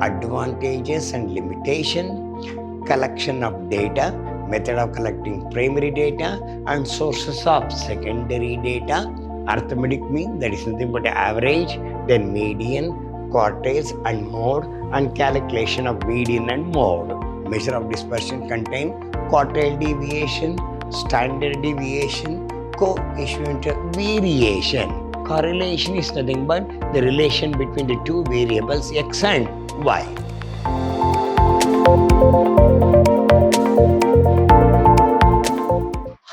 advantages and limitation, collection of data, method of collecting primary data and sources of secondary data, arithmetic mean, that is nothing but average, then median, quartiles and mode, and calculation of median and mode. Measure of dispersion contain quartile deviation, standard deviation, coefficient variation. Correlation is nothing but the relation between the two variables x and y.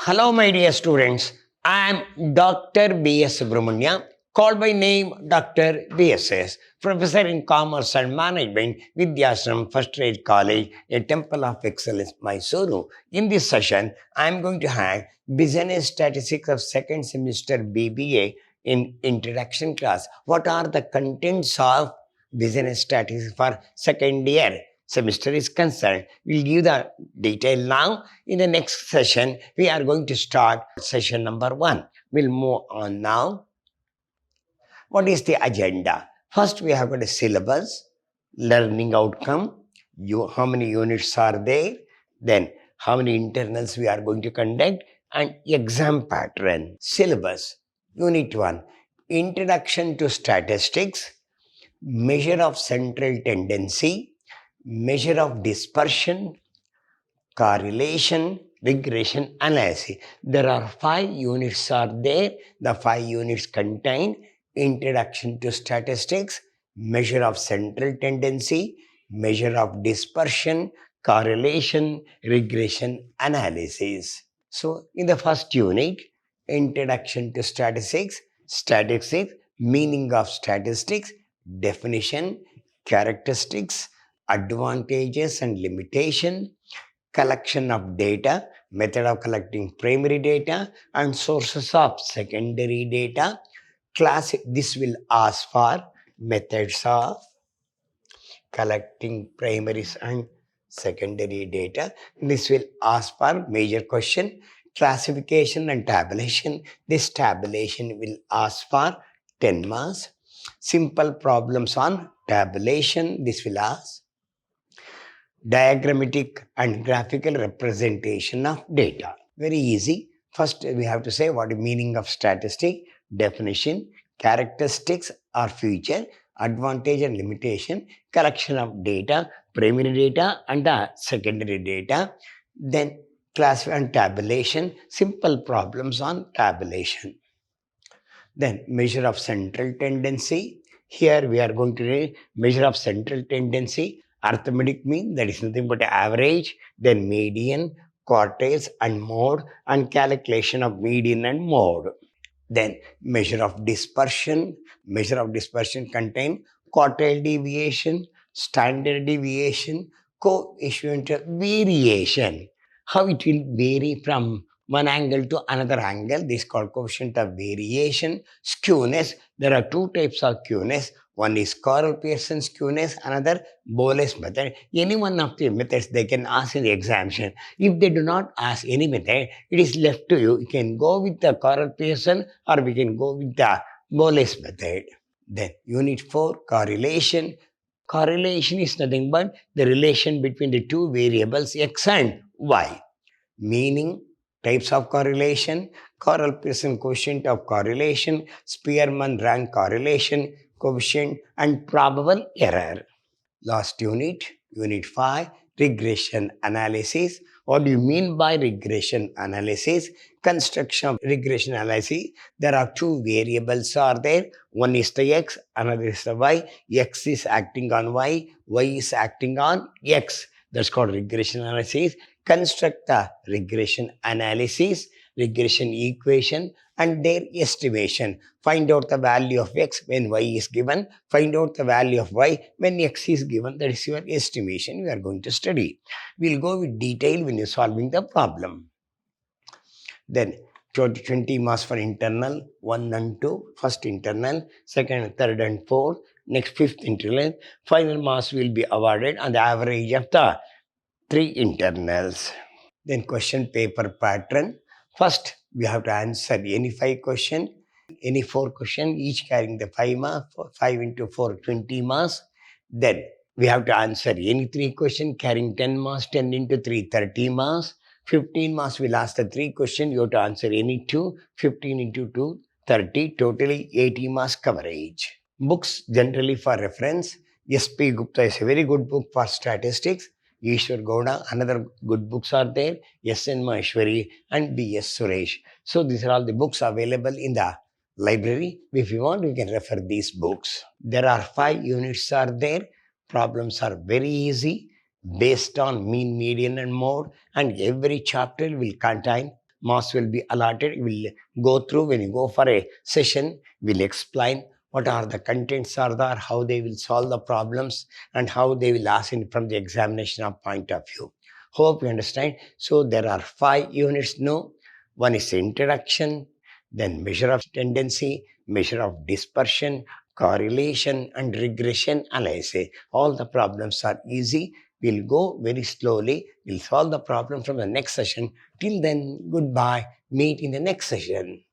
Hello my dear students, I am Dr. B.S. Subramanya, called by name Dr. BSS, Professor in Commerce and Management, Vidhyaashram First Rate College, a Temple of Excellence, MYSURU. In this session, I am going to have Business Statistics of Second Semester BBA in Introduction class. What are the contents of Business Statistics for second year semester is concerned? We'll give the detail now. In the next session, we are going to start session number 1. We'll move on now. What is the agenda? First, we have got a syllabus, learning outcome, how many units are there, then how many internals we are going to conduct, and exam pattern. Syllabus, Unit 1, Introduction to Statistics, measure of central tendency, measure of dispersion, correlation, regression analysis. There are 5 units are there. The 5 units contain Introduction to Statistics, measure of central tendency, measure of dispersion, correlation, regression analysis. So in the first unit, Introduction to Statistics, meaning of statistics, definition, characteristics, advantages and limitation, collection of data, method of collecting primary data and sources of secondary data. This will ask for methods of collecting primaries and secondary data. This will ask for major question, classification and tabulation. This tabulation will ask for 10 marks. Simple problems on tabulation, this will ask. Diagrammatic and graphical representation of data. Very easy. First, we have to say what is meaning of statistic, definition, characteristics or feature, advantage and limitation, collection of data, primary data and the secondary data. Then class and tabulation, simple problems on tabulation. Then measure of central tendency. Here we are going to read measure of central tendency, arithmetic mean, that is nothing but average, then median, quartiles and mode, and calculation of median and mode. Then measure of dispersion. Measure of dispersion contain quartile deviation, standard deviation, coefficient variation. How it will vary from one angle to another angle, this is called coefficient of variation. Skewness, there are 2 types of skewness. One is Carl-Pearson skewness, another Bolles method. Any one of the methods they can ask in the examination. If they do not ask any method, it is left to you. You can go with the Carl-Pearson or we can go with the Bolles method. Then Unit 4, correlation. Correlation is nothing but the relation between the two variables x and y. Meaning, types of correlation, Carl-Pearson coefficient of correlation, Spearman rank correlation, coefficient and probable error. Last unit, Unit 5, regression analysis. What do you mean by regression analysis? Construction of regression analysis. There are 2 variables are there. One is the x, another is the y. X is acting on y is acting on x. That's called regression analysis. Construct the regression analysis, regression equation and their estimation. Find out the value of x when y is given. Find out the value of y when x is given. That is your estimation we are going to study. We'll go with detail when you're solving the problem. Then 20 marks for internal, 1 and 2. First internal, second, third and fourth. Next 5th internal. Final marks will be awarded on the average of the 3 internals. Then question paper pattern. First, we have to answer any 5 question, any 4 question, each carrying the 5 marks, 5 into 4, 20 marks. Then We have to answer any 3 questions carrying 10 marks, 10 into 3, 30 marks. 15 marks will ask the 3 questions. You have to answer any 2, 15 into 2, 30, totally 80 marks coverage. Books generally for reference. S.P. Gupta is a very good book for statistics. Ishwar Gowda, another good books are there. S.N. Maheshwari and B.S. Suresh. So these are all the books available in the library. If you want, you can refer these books. There are 5 units are there. Problems are very easy based on mean, median and mode, and every chapter will contain marks will be allotted. We'll go through when you go for a session. We'll explain what are the contents are there, how they will solve the problems, and how they will ask in from the examination of point of view. Hope you understand. So there are 5 units. No, one is introduction, then measure of tendency, measure of dispersion, correlation and regression analysis. All the problems are easy. We'll go very slowly. We'll solve the problem from the next session. Till then, goodbye. Meet in the next session.